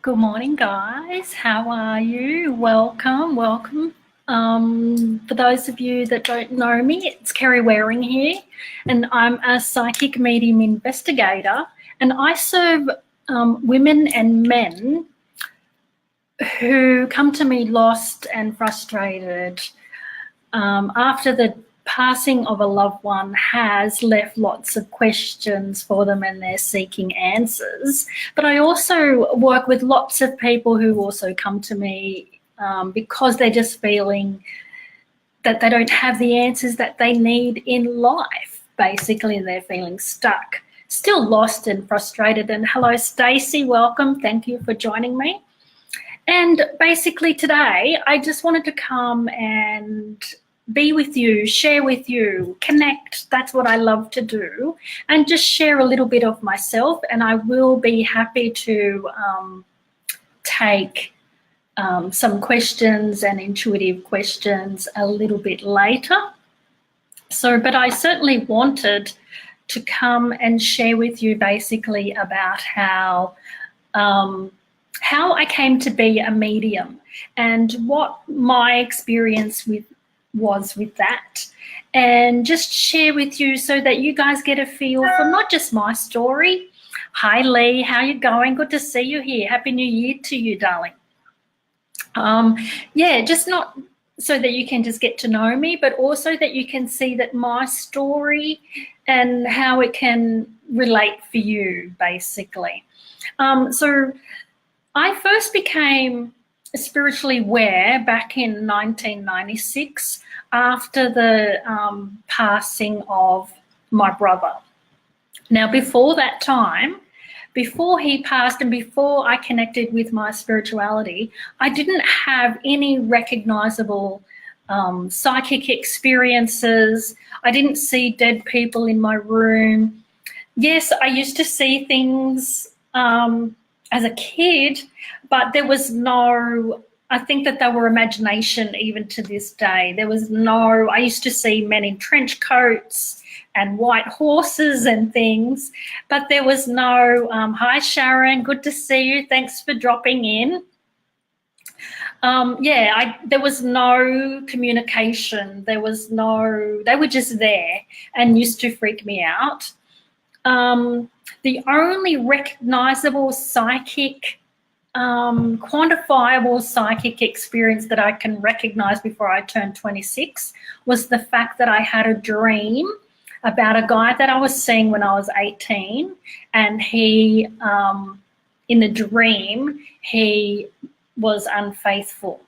Good morning, guys. How are you? Welcome, welcome. For those of you that don't know me, it's Kerry Waring here, and I'm a psychic medium investigator, and I serve women and men who come to me lost and frustrated after the passing of a loved one has left lots of questions for them and they're seeking answers. But I also work with lots of people who also come to me because they're just feeling that they don't have the answers that they need in life. Basically, they're feeling stuck, still lost and frustrated. And hello, Stacey, welcome. Thank you for joining me. And basically today, I just wanted to come and be with you, share with you, connect. That's what I love to do, and just share a little bit of myself. And I will be happy to take some questions and intuitive questions a little bit later. But I certainly wanted to come and share with you basically about how I came to be a medium and what my experience was with that, and just share with you so that you guys get a feel for not just my story. Hi Lee, how you going? Good to see you here. Happy New Year to you, darling. Yeah, just not so that you can just get to know me, but also that you can see that my story and how it can relate for you, basically. So I first became spiritually aware back in 1996 after the passing of my brother. Now, before that time, before he passed and before I connected with my spirituality, I didn't have any recognizable psychic experiences. I didn't see dead people in my room. Yes, I used to see things as a kid, but there was no, I think that they were imagination even to this day. There was no, I used to see men in trench coats and white horses and things, but there was no, hi Sharon, good to see you, thanks for dropping in. There was no communication, there was no, they were just there and used to freak me out. The only recognizable psychic, quantifiable psychic experience that I can recognize before I turned 26 was the fact that I had a dream about a guy that I was seeing when I was 18, and he, in the dream, he was unfaithful.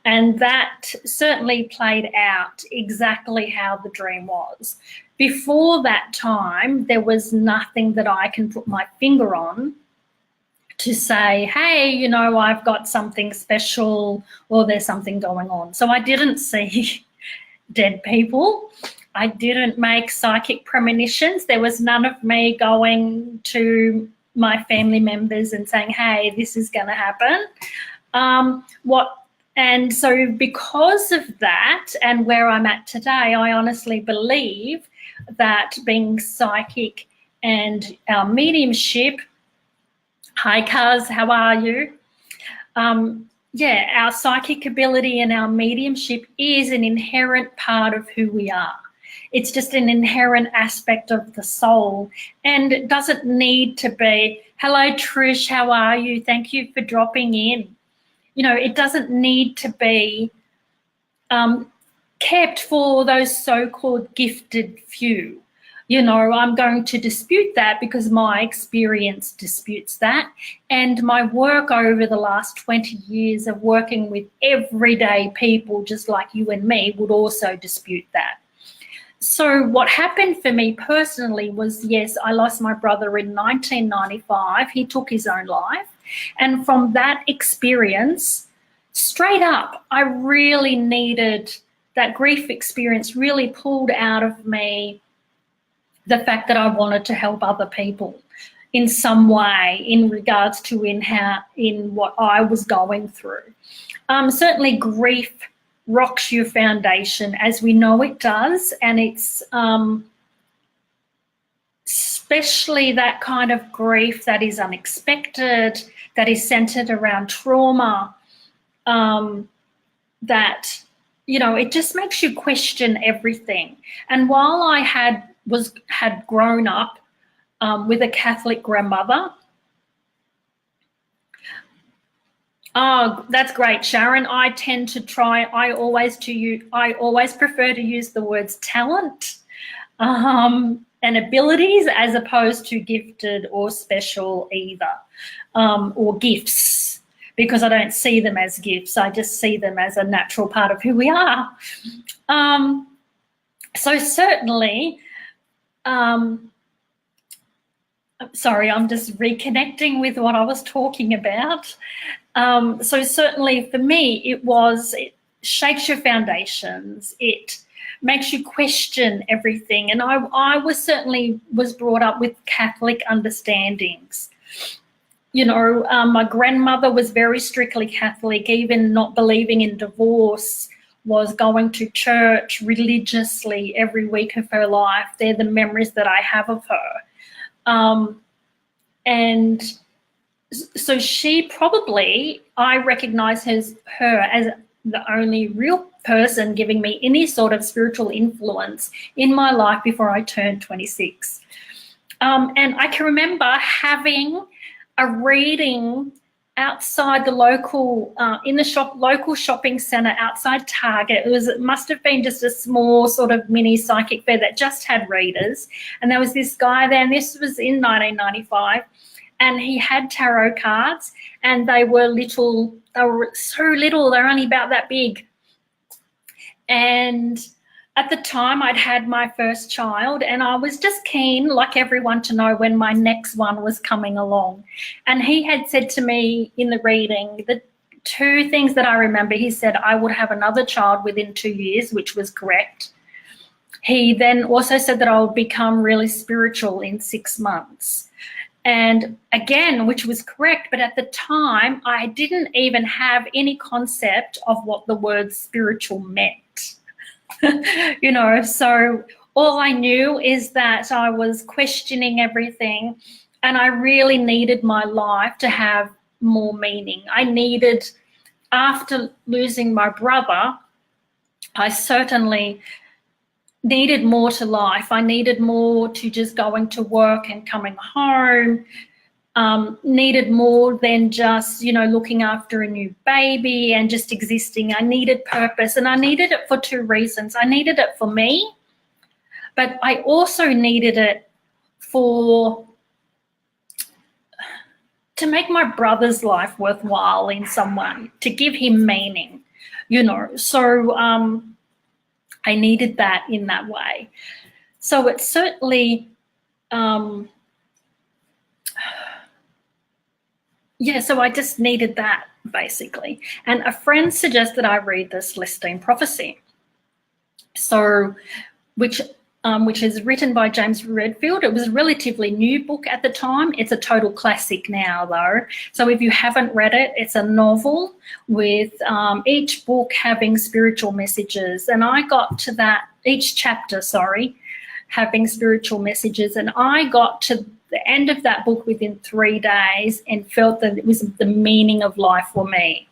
And that certainly played out exactly how the dream was. Before that time, there was nothing that I can put my finger on to say, hey, you know, I've got something special or there's something going on. So I didn't see dead people. I didn't make psychic premonitions. There was none of me going to my family members and saying, hey, this is going to happen. And so because of that and where I'm at today, I honestly believe that being psychic and our mediumship, hi Kaz, how are you? Our psychic ability and our mediumship is an inherent part of who we are. It's just an inherent aspect of the soul, and it doesn't need to be, hello Trish, how are you? Thank you for dropping in. You know, it doesn't need to be kept for those so-called gifted few. You know, I'm going to dispute that because my experience disputes that. And my work over the last 20 years of working with everyday people just like you and me would also dispute that. So what happened for me personally was, yes, I lost my brother in 1995. He took his own life. And from that experience, straight up, I really needed, that grief experience really pulled out of me the fact that I wanted to help other people in some way in regards to in what I was going through. Certainly grief rocks your foundation, as we know it does, and it's especially that kind of grief that is unexpected, that is centered around trauma, that, you know, it just makes you question everything. And while I had grown up with a Catholic grandmother. Oh, that's great, Sharon. I tend to try, I always prefer to use the words talent and abilities as opposed to gifted or special either, or gifts, because I don't see them as gifts. I just see them as a natural part of who we are. So certainly, sorry, I'm just reconnecting with what I was talking about. So certainly for me, it shakes your foundations. It makes you question everything. And I was brought up with Catholic understandings. You know, my grandmother was very strictly Catholic, even not believing in divorce, was going to church religiously every week of her life. They're the memories that I have of her. And so she probably, I recognise her as the only real person giving me any sort of spiritual influence in my life before I turned 26. And I can remember having a reading outside the local, in the local shopping centre outside Target. It must have been just a small sort of mini psychic fair that just had readers. And there was this guy there, and this was in 1995. And he had tarot cards, and they were little, they were so little, they're only about that big. And at the time I'd had my first child, and I was just keen, like everyone, to know when my next one was coming along. And he had said to me in the reading, the two things that I remember, he said I would have another child within 2 years, which was correct. He then also said that I would become really spiritual in 6 months. And again, which was correct, but at the time, I didn't even have any concept of what the word spiritual meant. You know, so all I knew is that I was questioning everything, and I really needed my life to have more meaning. I needed, after losing my brother, I certainly needed more to life. I needed more to just going to work and coming home, needed more than just, you know, looking after a new baby and just existing. I needed purpose, and I needed it for two reasons. I needed it for me, but I also needed it to make my brother's life worthwhile in some way, to give him meaning, you know. So I needed that in that way. So it certainly, yeah, so I just needed that, basically. And a friend suggested I read this Celestine Prophecy, so which is written by James Redfield. It was a relatively new book at the time. It's a total classic now, though. So if you haven't read it, it's a novel with each book having spiritual messages. And I got to that, each chapter, having spiritual messages. And I got to the end of that book within 3 days and felt that it was the meaning of life for me.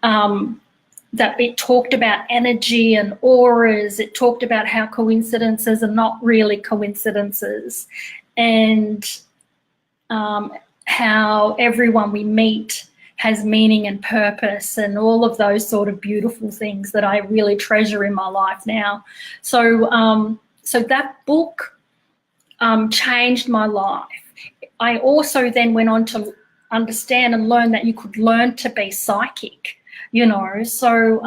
That it talked about energy and auras. It talked about how coincidences are not really coincidences, and how everyone we meet has meaning and purpose, and all of those sort of beautiful things that I really treasure in my life now. So, so that book changed my life. I also then went on to understand and learn that you could learn to be psychic. You know, so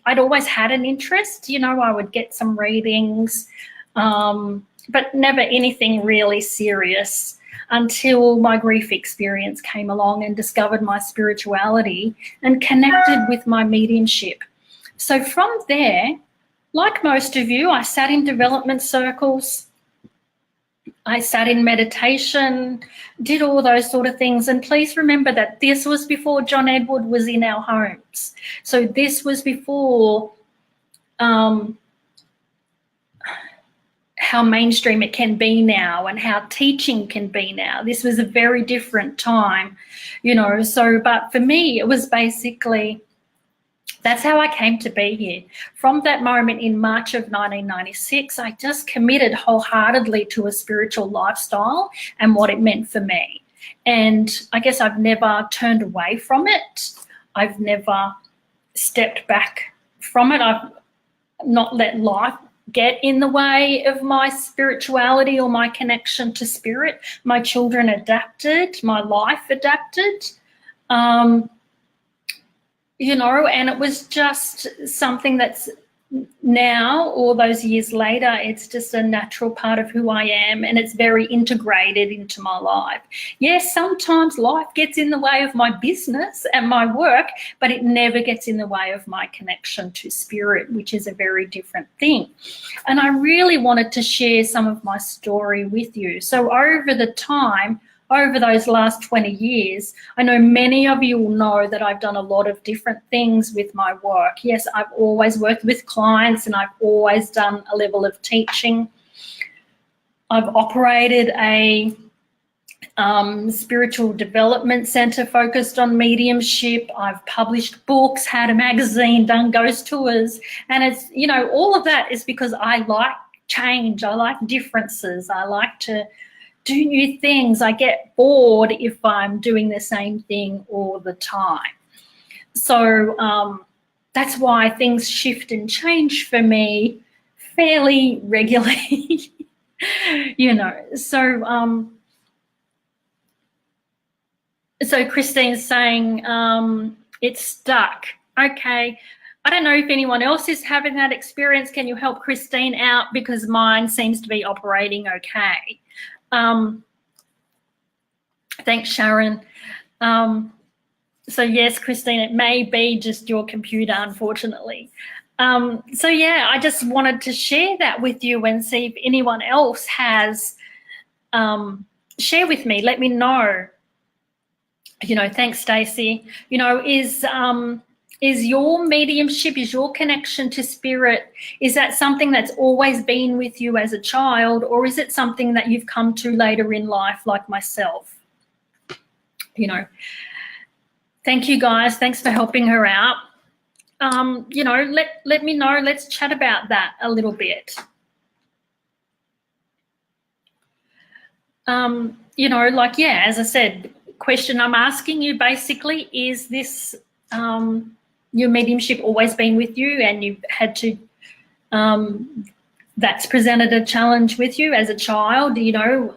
I'd always had an interest. You know, I would get some readings, but never anything really serious until my grief experience came along and discovered my spirituality and connected with my mediumship. So from there, like most of you, I sat in development circles. I sat in meditation, did all those sort of things. And please remember that this was before John Edward was in our homes. So this was before how mainstream it can be now and how teaching can be now. This was a very different time, you know. So, but for me, it was basically, that's how I came to be here. From that moment in March of 1996, I just committed wholeheartedly to a spiritual lifestyle and what it meant for me. And I guess I've never turned away from it. I've never stepped back from it. I've not let life get in the way of my spirituality or my connection to spirit. My children adapted, my life adapted, you know, and it was just something that's now, all those years later, it's just a natural part of who I am, and it's very integrated into my life. Yes, sometimes life gets in the way of my business and my work, but it never gets in the way of my connection to spirit, which is a very different thing. And I really wanted to share some of my story with you. So over those last 20 years, I know many of you will know that I've done a lot of different things with my work. Yes, I've always worked with clients and I've always done a level of teaching. I've operated a spiritual development center focused on mediumship. I've published books, had a magazine, done ghost tours. And it's, you know, all of that is because I like change. I like differences. I like to do new things. I get bored if I'm doing the same thing all the time. So that's why things shift and change for me fairly regularly, you know. So so Christine's saying it's stuck. Okay. I don't know if anyone else is having that experience. Can you help Christine out? Because mine seems to be operating okay. Thanks, Sharon. So yes, Christine, it may be just your computer, unfortunately. So yeah, I just wanted to share that with you and see if anyone else has, share with me, let me know. You know, thanks, Stacey. You know, is your mediumship, is your connection to spirit, is that something that's always been with you as a child, or is it something that you've come to later in life like myself? You know, thank you guys. Thanks for helping her out. You know, let me know. Let's chat about that a little bit. You know, like, yeah, as I said, question I'm asking you basically, is this your mediumship always been with you and you've had to, that's presented a challenge with you as a child? You know,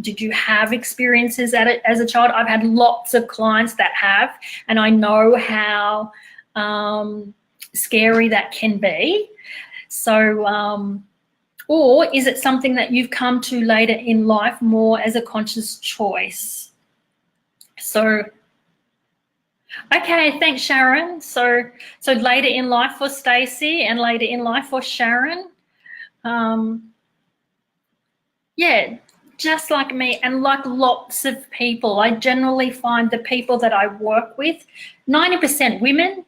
did you have experiences at it as a child? I've had lots of clients that have, and I know how scary that can be. So, or is it something that you've come to later in life more as a conscious choice? So, okay, thanks, Sharon. So later in life for Stacey and later in life for Sharon. Yeah, just like me and like lots of people. I generally find the people that I work with, 90% women,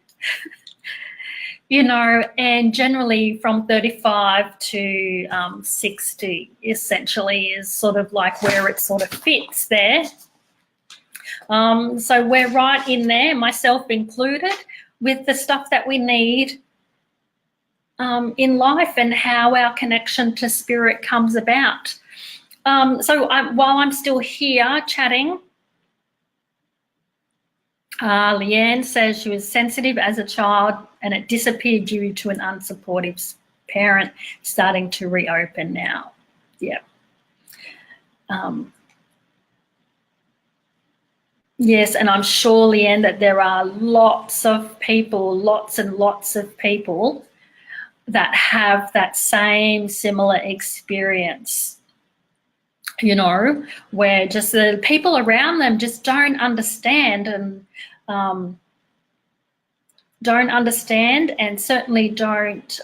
you know, and generally from 35 to 60 essentially is sort of like where it sort of fits there. So we're right in there, myself included, with the stuff that we need in life and how our connection to spirit comes about. So while I'm still here chatting, Leanne says she was sensitive as a child and it disappeared due to an unsupportive parent, starting to reopen now. Yeah. Yes, and I'm sure, Leanne, that there are lots of people, lots and lots of people that have that same similar experience, you know, where just the people around them just don't understand and certainly don't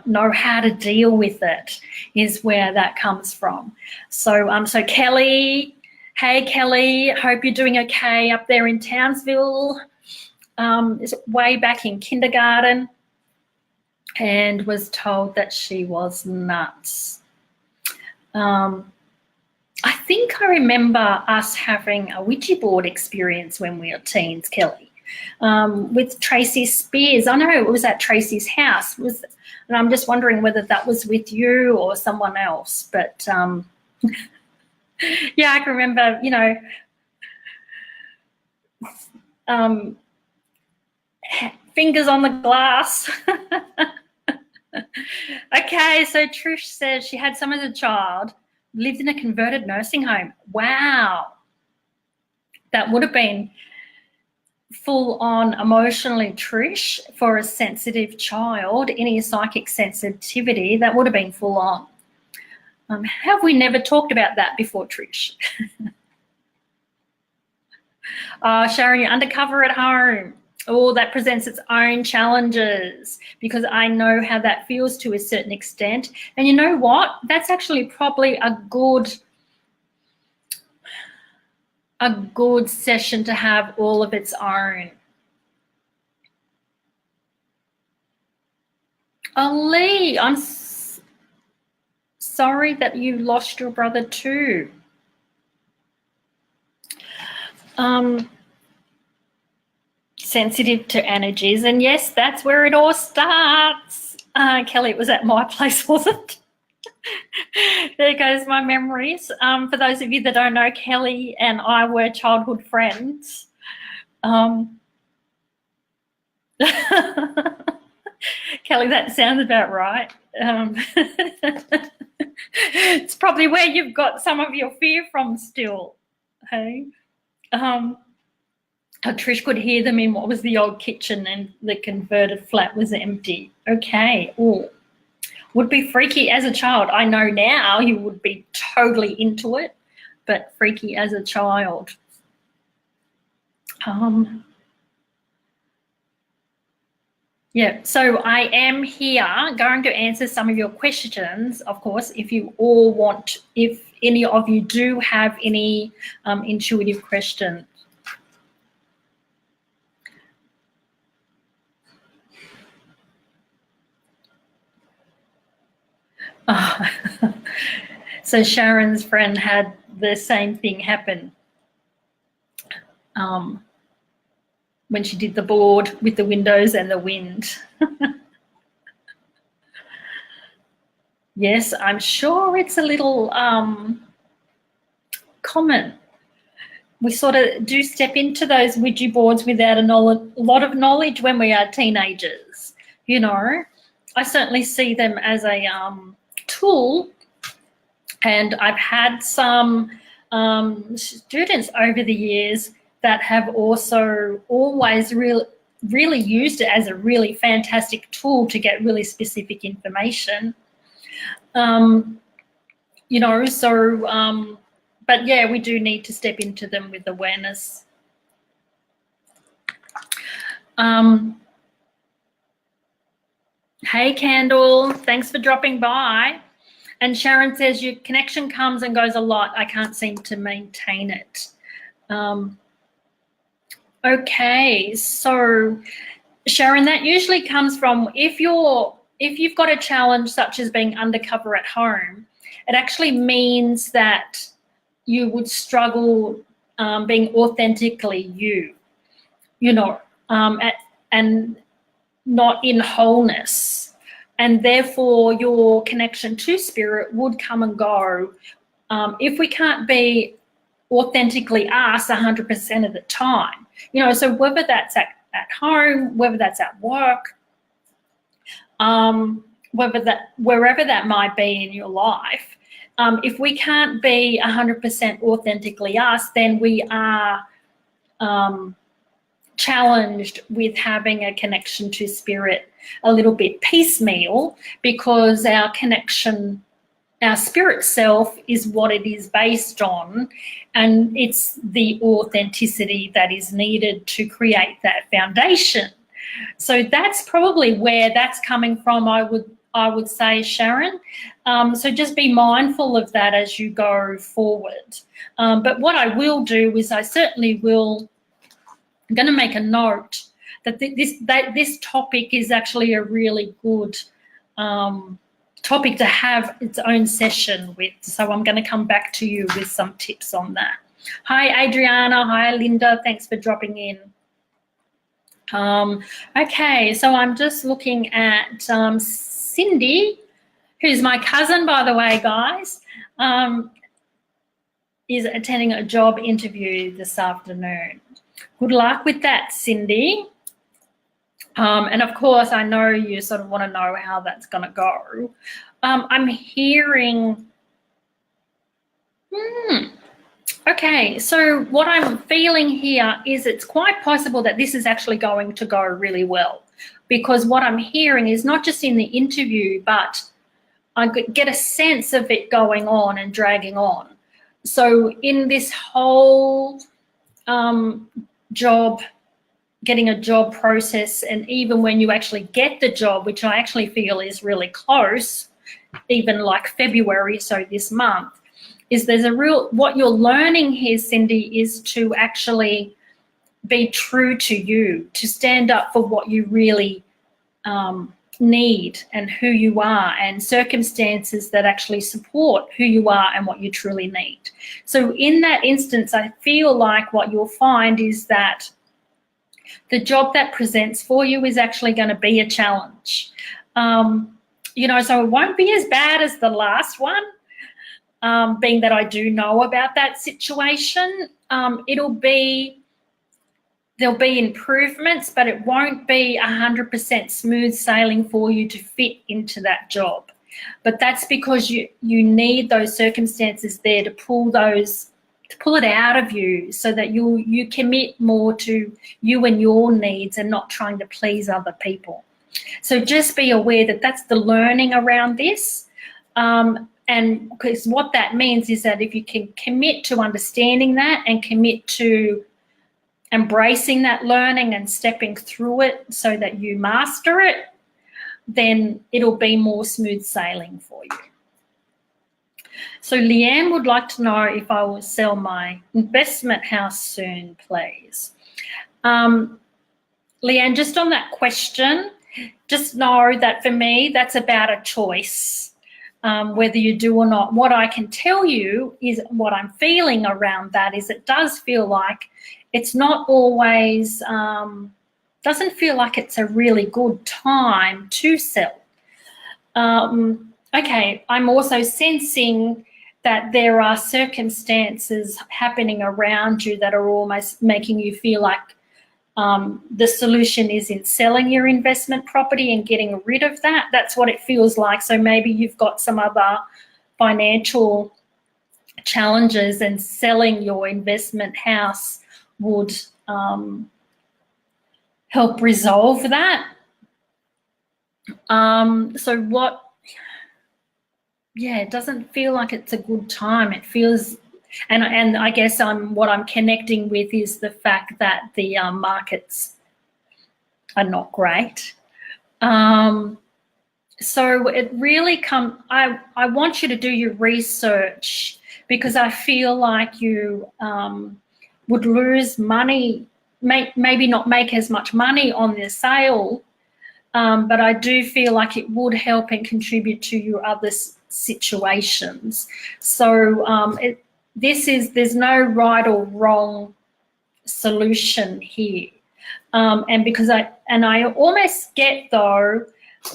know how to deal with it, is where that comes from. So, so Kelly, hey Kelly, hope you're doing okay up there in Townsville. Is way back in kindergarten and was told that she was nuts. I think I remember us having a Ouija board experience when we were teens, Kelly, with Tracy Spears. I know it was at Tracy's house, and I'm just wondering whether that was with you or someone else. But yeah, I can remember, you know, fingers on the glass. Okay, so Trish says she had some as a child, lived in a converted nursing home. Wow. That would have been full on emotionally, Trish, for a sensitive child, any psychic sensitivity, that would have been full on. Have we never talked about that before, Trish? Sharon, you're undercover at home. Oh, that presents its own challenges, because I know how that feels to a certain extent. And you know what? That's actually probably a good session to have all of its own. Oh, Lee, I'm sorry that you lost your brother too. Sensitive to energies, and yes, that's where it all starts. Kelly, it was at my place, wasn't it? There goes my memories. For those of you that don't know, Kelly and I were childhood friends. Kelly, that sounds about right. It's probably where you've got some of your fear from still. Hey, Trish could hear them in what was the old kitchen, and the converted flat was empty. Okay. Ooh. Would be freaky as a child. I know now you would be totally into it, but freaky as a child. Yeah, so I am here going to answer some of your questions, of course, if you all want, if any of you do have any intuitive questions. So Sharon's friend had the same thing happen when she did the board with the windows and the wind. Yes, I'm sure it's a little common. We sort of do step into those Ouija boards without a lot of knowledge when we are teenagers. You know, I certainly see them as a tool, and I've had some students over the years that have also always really used it as a really fantastic tool to get really specific information. You know, so but yeah, we do need to step into them with awareness. Hey, Candle, thanks for dropping by. And Sharon says your connection comes and goes a lot. I can't seem to maintain it. Okay, so Sharon, that usually comes from if you've got a challenge such as being undercover at home, it actually means that you would struggle being authentically you know, and not in wholeness. And therefore your connection to spirit would come and go if we can't be authentically us 100% of the time. You know, so whether that's at home, whether that's at work, wherever that might be in your life, if we can't be 100% authentically us, then we are challenged with having a connection to spirit a little bit piecemeal, because our connection, our spirit self is what it is based on, and it's the authenticity that is needed to create that foundation. So that's probably where that's coming from, I would say, Sharon. So just be mindful of that as you go forward. But what I will do is I certainly will, I'm going to make a note that this topic is actually a really good topic to have its own session with. So I'm going to come back to you with some tips on that. Hi, Adriana. Hi, Linda. Thanks for dropping in. Okay, so I'm just looking at Cindy, who's my cousin, by the way, guys, is attending a job interview this afternoon. Good luck with that, Cindy. And of course, I know you sort of want to know how that's going to go. I'm hearing, okay, so what I'm feeling here is it's quite possible that this is actually going to go really well, because what I'm hearing is not just in the interview, but I get a sense of it going on and dragging on. So in this whole getting a job process, and even when you actually get the job, which I actually feel is really close, even like February, so this month, is there's a real, what you're learning here, Cindy, is to actually be true to you, to stand up for what you really need and who you are, and circumstances that actually support who you are and what you truly need. So in that instance, I feel like what you'll find is that the job that presents for you is actually going to be a challenge. You know, so it won't be as bad as the last one, being that I do know about that situation. There'll be improvements, but it won't be 100% smooth sailing for you to fit into that job. But that's because you need those circumstances there to pull it out of you, so that you commit more to you and your needs and not trying to please other people. So just be aware that that's the learning around this. And because what that means is that if you can commit to understanding that and commit to embracing that learning and stepping through it so that you master it, then it'll be more smooth sailing for you. So Leanne would like to know if I will sell my investment house soon, please. Leanne, just on that question, just know that for me, that's about a choice, whether you do or not. What I can tell you is what I'm feeling around that is it does feel like it's not always, doesn't feel like it's a really good time to sell. Okay, I'm also sensing that there are circumstances happening around you that are almost making you feel like the solution is in selling your investment property and getting rid of that. That's what it feels like. So maybe you've got some other financial challenges, and selling your investment house would help resolve that. So what, yeah, it doesn't feel like it's a good time. It feels, and I guess what I'm connecting with is the fact that the markets are not great. So it really I want you to do your research, because I feel like you would lose money, maybe not make as much money on the sale, but I do feel like it would help and contribute to your other situations. So there's no right or wrong solution here. And because I almost get, though,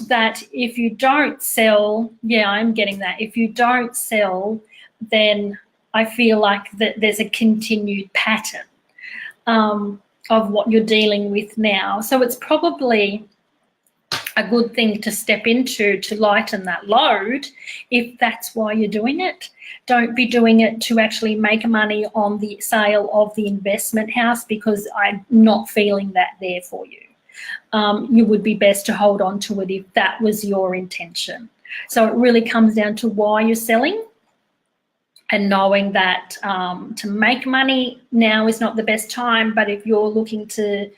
that if you don't sell, yeah, I'm getting that. If you don't sell, then I feel like that there's a continued pattern of what you're dealing with now. So it's probably a good thing to step into to lighten that load if that's why you're doing it. Don't be doing it to actually make money on the sale of the investment house, because I'm not feeling that there for you. You would be best to hold on to it if that was your intention. So it really comes down to why you're selling, and knowing that to make money now is not the best time, but if you're looking to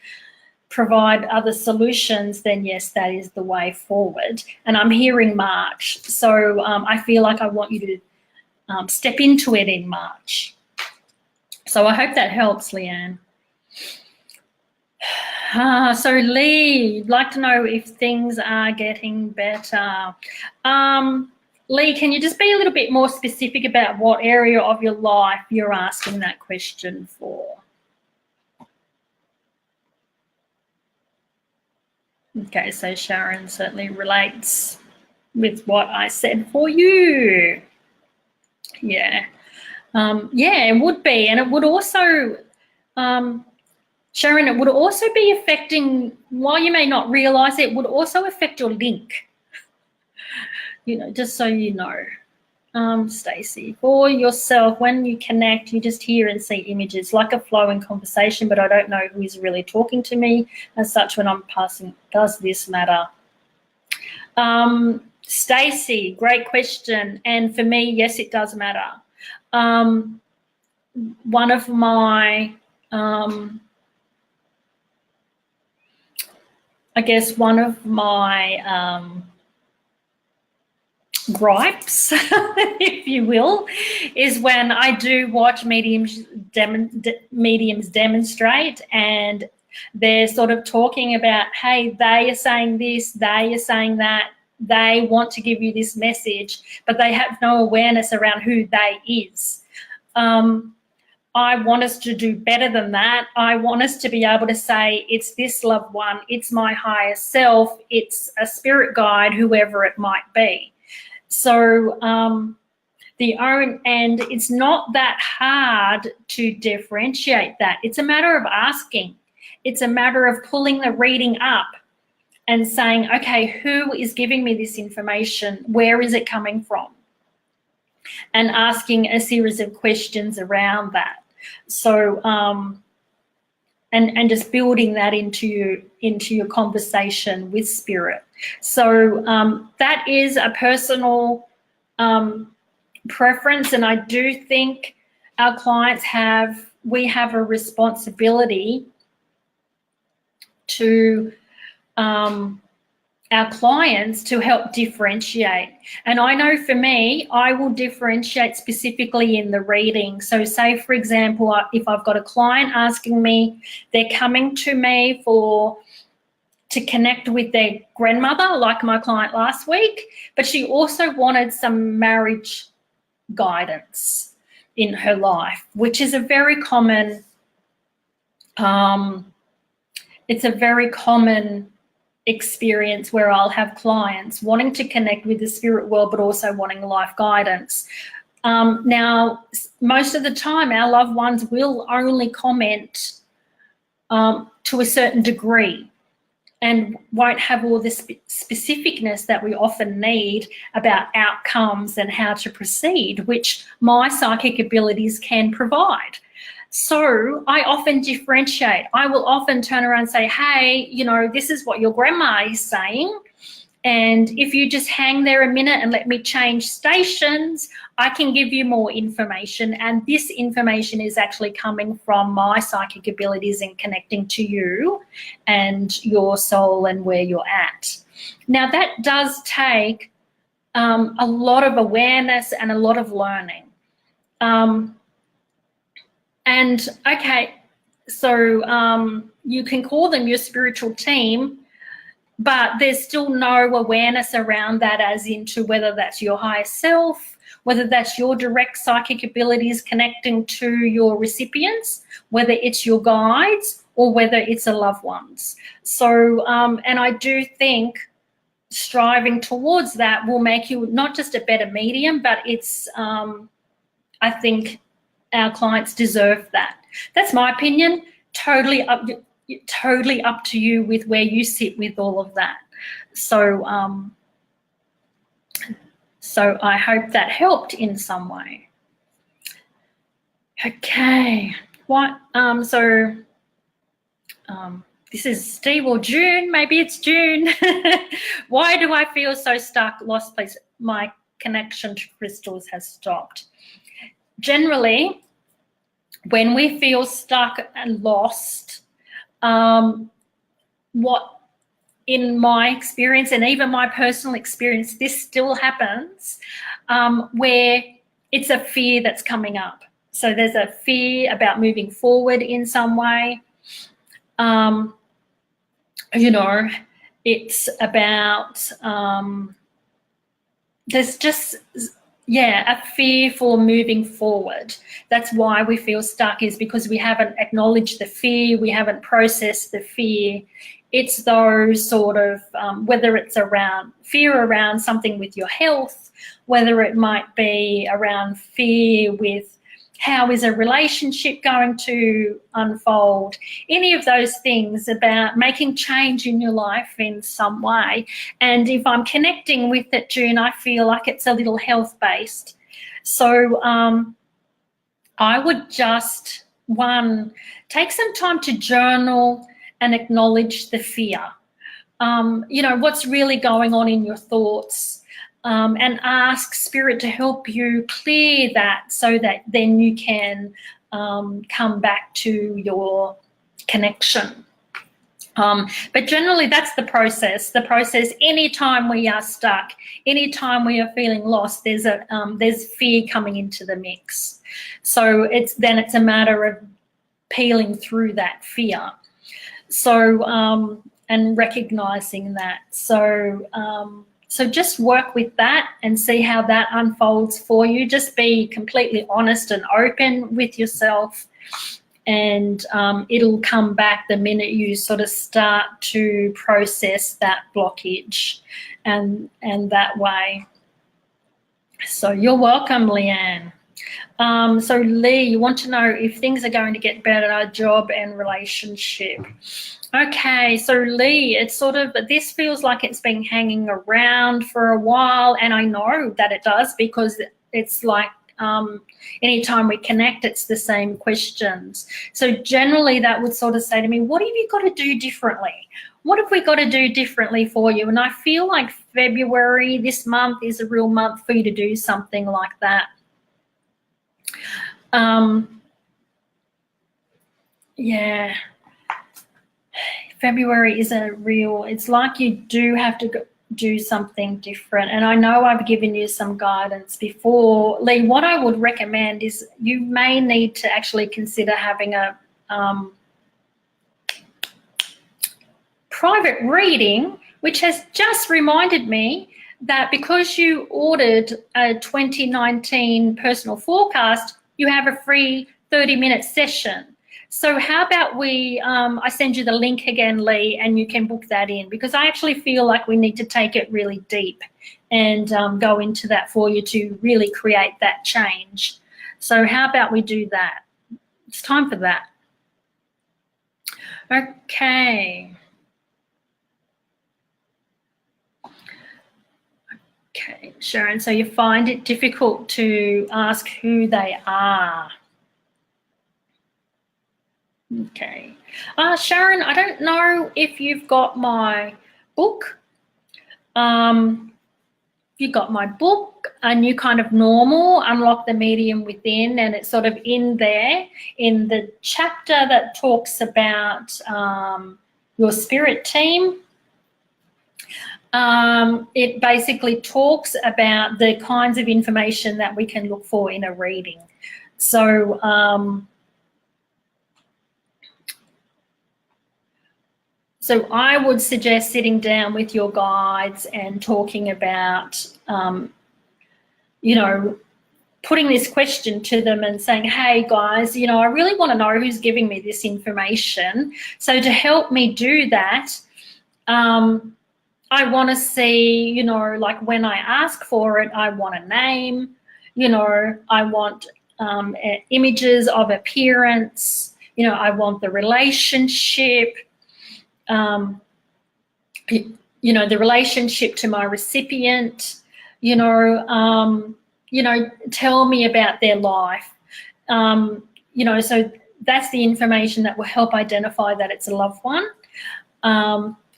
provide other solutions, then yes, that is the way forward. And I'm hearing March, so I feel like I want you to step into it in March. So I hope that helps, Leanne. So Lee, you'd like to know if things are getting better. Lee, can you just be a little bit more specific about what area of your life you're asking that question for? Okay, so Sharon certainly relates with what I said for you. Yeah. Yeah, it would be. And it would also, Sharon, it would also be affecting, while you may not realise it, would also affect your link. You know, just so you know. Stacey, for yourself, when you connect, you just hear and see images, like a flowing conversation, but I don't know who is really talking to me. As such, when I'm passing, does this matter? Stacey, great question. And for me, yes, it does matter. One of my, I guess one of my gripes, if you will, is when I do watch mediums demonstrate and they're sort of talking about, hey, they are saying this, they are saying that, they want to give you this message, but they have no awareness around who they is. I want us to do better than that. I want us to be able to say, it's this loved one, it's my higher self, it's a spirit guide, whoever it might be. So and it's not that hard to differentiate that. It's a matter of asking. It's a matter of pulling the reading up and saying, okay, who is giving me this information? Where is it coming from? And asking a series of questions around that. So and just building that into your conversation with spirit. So that is a personal preference, and I do think our clients we have a responsibility to our clients to help differentiate. And I know for me, I will differentiate specifically in the reading. So say, for example, if I've got a client asking me, they're coming to me to connect with their grandmother, like my client last week, but she also wanted some marriage guidance in her life, which is a very common, it's a very common experience where I'll have clients wanting to connect with the spirit world but also wanting life guidance. Now, most of the time our loved ones will only comment to a certain degree and won't have all the specificness that we often need about outcomes and how to proceed, which my psychic abilities can provide. So I often differentiate. I will often turn around and say, hey, you know, this is what your grandma is saying. And if you just hang there a minute and let me change stations, I can give you more information. And this information is actually coming from my psychic abilities and connecting to you and your soul and where you're at. Now, that does take a lot of awareness and a lot of learning. And okay, so you can call them your spiritual team, but there's still no awareness around that, as into whether that's your higher self, whether that's your direct psychic abilities connecting to your recipients, whether it's your guides or whether it's a loved ones. So, and I do think striving towards that will make you not just a better medium, but it's, I think our clients deserve that. That's my opinion. Totally up to you with where you sit with all of that. So, so I hope that helped in some way. Okay. What? This is Steve or June. Maybe it's June. Why do I feel so stuck, lost, please? My connection to crystals has stopped. Generally, when we feel stuck and lost, what in my experience and even my personal experience, this still happens, where it's a fear that's coming up. So there's a fear about moving forward in some way. you know, it's about, there's just, yeah, a fear for moving forward. That's why we feel stuck, is because we haven't acknowledged the fear, we haven't processed the fear. It's those sort of, whether it's around fear around something with your health, whether it might be around fear with how is a relationship going to unfold, any of those things about making change in your life in some way. And if I'm connecting with it, June, I feel like it's a little health-based. So I would just, one, take some time to journal and acknowledge the fear. You know, what's really going on in your thoughts, and ask Spirit to help you clear that, so that then you can come back to your connection. But generally, that's the process. The process, anytime we are stuck, anytime we are feeling lost, there's fear coming into the mix. So it's a matter of peeling through that fear. So and recognizing that. So just work with that and see how that unfolds for you. Just be completely honest and open with yourself, and it'll come back the minute you sort of start to process that blockage and that way. So you're welcome, Leanne. So Lee, you want to know if things are going to get better, job and relationship. Okay, so Lee, it's sort of, this feels like it's been hanging around for a while, and I know that it does, because it's like anytime we connect, it's the same questions. So generally that would sort of say to me, what have you got to do differently? What have we got to do differently for you? And I feel like February, this month, is a real month for you to do something like that. Yeah. February is it's like you do have to do something different. And I know I've given you some guidance before. Lee, what I would recommend is you may need to actually consider having a private reading, which has just reminded me that because you ordered a 2019 personal forecast, you have a free 30-minute session. So how about I send you the link again, Lee, and you can book that in, because I actually feel like we need to take it really deep and go into that for you to really create that change. So how about we do that? It's time for that. Okay. Okay, Sharon, so you find it difficult to ask who they are. Okay. Sharon, I don't know if you've got my book. You got my book, A New Kind of Normal, Unlock the Medium Within, and it's sort of in there in the chapter that talks about your spirit team. It basically talks about the kinds of information that we can look for in a reading. So So I would suggest sitting down with your guides and talking about, you know, putting this question to them and saying, hey guys, you know, I really want to know who's giving me this information. So to help me do that, I want to see, you know, like when I ask for it, I want a name, you know, I want images of appearance, you know, I want the relationship, you know, the relationship to my recipient, you know, tell me about their life, you know, so that's the information that will help identify that it's a loved one.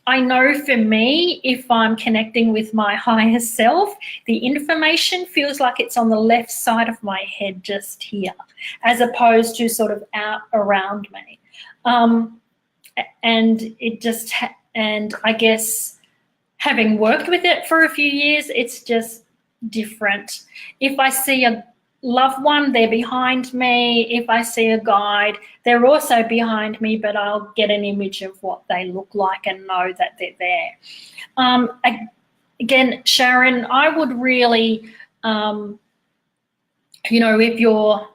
I know for me, if I'm connecting with my higher self, the information feels like it's on the left side of my head, just here, as opposed to sort of out around me. And it just, and I guess having worked with it for a few years, it's just different. If I see a loved one, they're behind me. If I see a guide, they're also behind me, but I'll get an image of what they look like and know that they're there. Again, Sharon, I would really, you know, if you're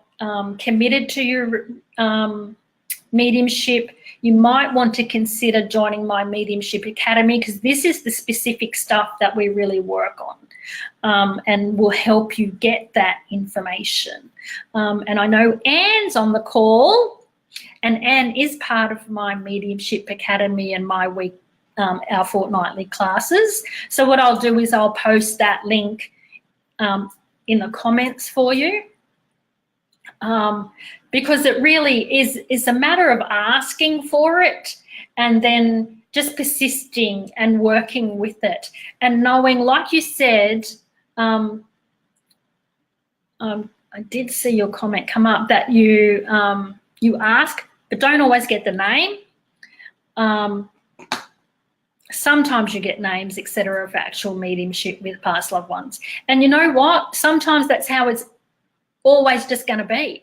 committed to your mediumship, you might want to consider joining my Mediumship Academy, because this is the specific stuff that we really work on, and will help you get that information. And I know Anne's on the call, and Anne is part of my Mediumship Academy and my our fortnightly classes. So what I'll do is I'll post that link in the comments for you, because it really is a matter of asking for it and then just persisting and working with it and knowing, like you said, I did see your comment come up that you ask but don't always get the name. Sometimes you get names, etc., of actual mediumship with past loved ones. And you know what? Sometimes that's how it's always just going to be.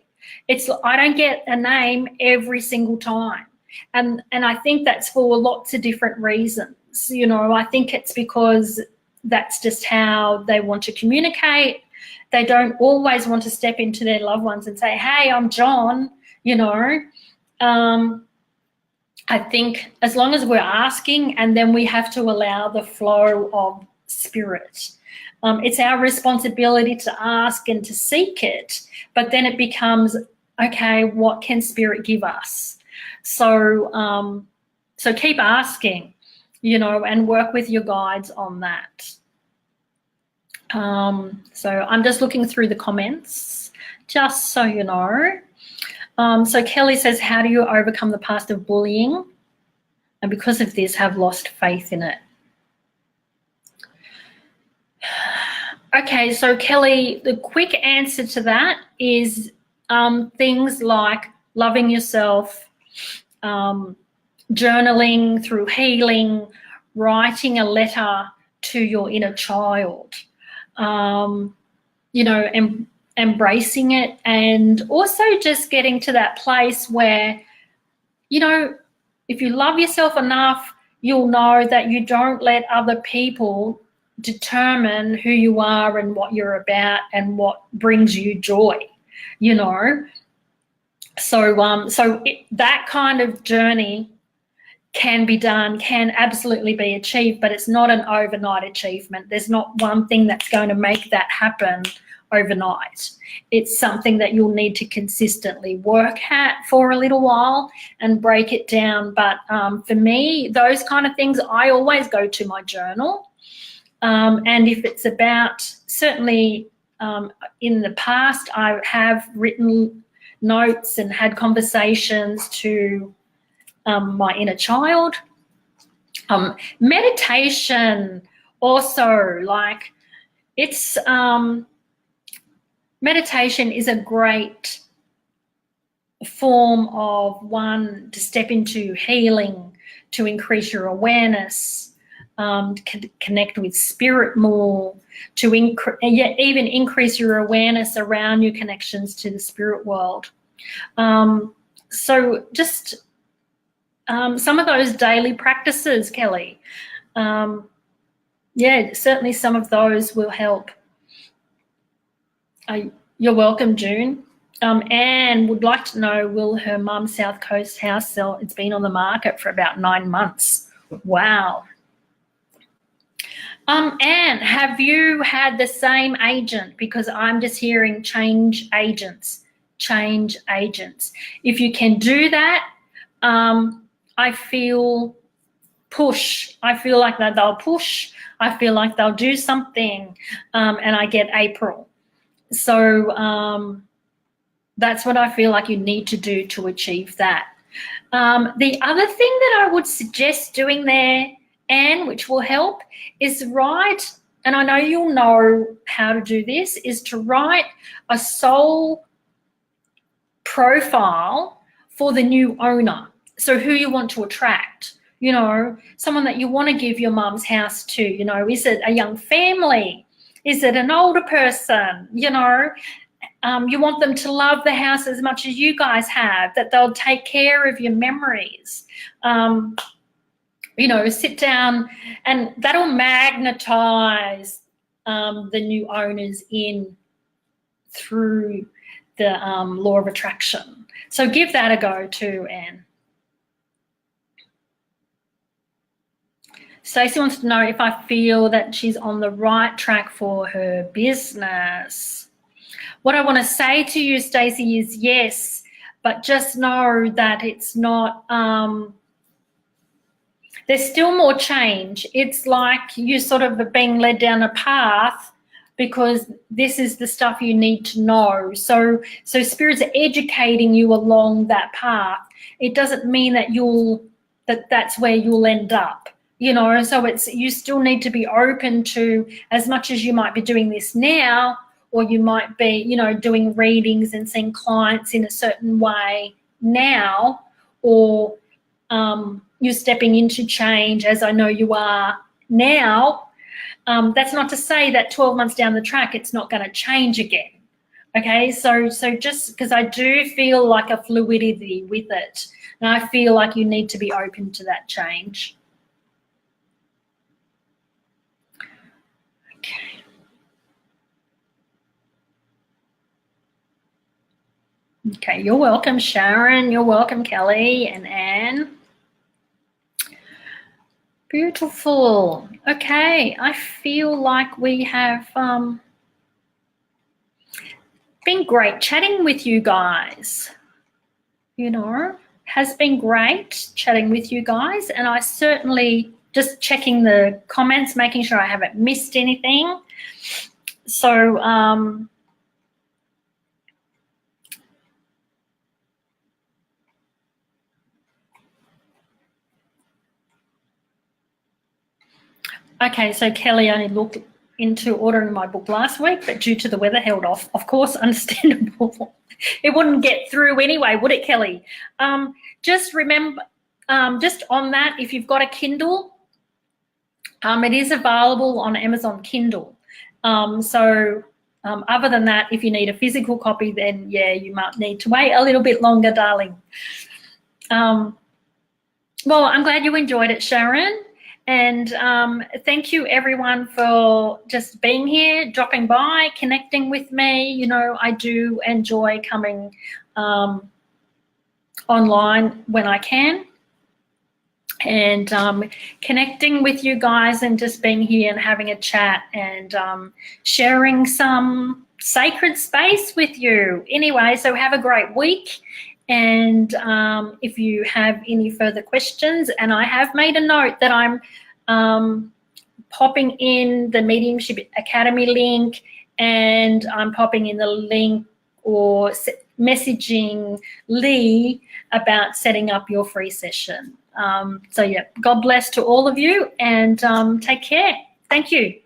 I don't get a name every single time. And I think that's for lots of different reasons. You know, I think it's because that's just how they want to communicate. They don't always want to step into their loved ones and say, hey, I'm John, you know. I think as long as we're asking, and then we have to allow the flow of spirit. It's our responsibility to ask and to seek it, but then it becomes, okay, what can spirit give us? So, so keep asking, you know, and work with your guides on that. So I'm just looking through the comments, just so you know. So Kelly says, how do you overcome the past of bullying? And because of this, have lost faith in it. Okay, so Kelly, the quick answer to that is things like loving yourself, journaling through healing, writing a letter to your inner child, you know, embracing it, and also just getting to that place where, you know, if you love yourself enough, you'll know that you don't let other people determine who you are and what you're about and what brings you joy, you know. So that kind of journey can be done, can absolutely be achieved, but it's not an overnight achievement. There's not one thing that's going to make that happen overnight. It's something that you'll need to consistently work at for a little while and break it down. But for me, those kind of things, I always go to my journal. And if it's about, certainly in the past, I have written notes and had conversations to my inner child. Meditation also, like, it's meditation is a great form of, one, to step into healing, to increase your awareness, to connect with spirit more, to even increase your awareness around your connections to the spirit world. So just some of those daily practices, Kelly, yeah, certainly some of those will help. You're welcome, June. Anne would like to know, will her mum's South Coast house sell? It's been on the market for about 9 months. Wow. Anne, have you had the same agent? Because I'm just hearing change agents, change agents. If you can do that, I feel push. I feel like that they'll push. I feel like they'll do something, and I get April. So that's what I feel like you need to do to achieve that. The other thing that I would suggest doing there, Anne, which will help, is write, and I know you'll know how to do this, is to write a soul profile for the new owner. So who you want to attract, you know, someone that you want to give your mum's house to, you know, is it a young family? Is it an older person? You know, You want them to love the house as much as you guys have, that they'll take care of your memories. You know, sit down, and that'll magnetize the new owners in through the law of attraction. So give that a go too, Anne. Stacey wants to know if I feel that she's on the right track for her business. What I want to say to you, Stacey, is yes, but just know that it's not, there's still more change. It's like you sort of are being led down a path because this is the stuff you need to know. So Spirit's educating you along that path. It doesn't mean that that's where you'll end up. You know, so you still need to be open to, as much as you might be doing this now, or you might be, you know, doing readings and seeing clients in a certain way now, or you're stepping into change, as I know you are now. That's not to say that 12 months down the track it's not going to change again. Okay, so just because I do feel like a fluidity with it, and I feel like you need to be open to that change. Okay, you're welcome, Sharon. You're welcome, Kelly and Anne. Beautiful. Okay, I feel like we have been great chatting with you guys. You know, has been great chatting with you guys, and I certainly just checking the comments, making sure I haven't missed anything. So okay, so Kelly only looked into ordering my book last week, but due to the weather held off. Of course, understandable. It wouldn't get through anyway, would it, Kelly? Just remember, just on that, if you've got a Kindle, it is available on Amazon Kindle. Other than that, if you need a physical copy, then yeah, you might need to wait a little bit longer, darling. Well, I'm glad you enjoyed it, Sharon. And thank you, everyone, for just being here, dropping by, connecting with me. You know, I do enjoy coming online when I can, and connecting with you guys and just being here and having a chat and sharing some sacred space with you. Anyway, so have a great week. And if you have any further questions, and I have made a note that I'm popping in the Mediumship Academy link, and I'm popping in the link or messaging Lee about setting up your free session. So yeah, God bless to all of you, and take care. Thank you.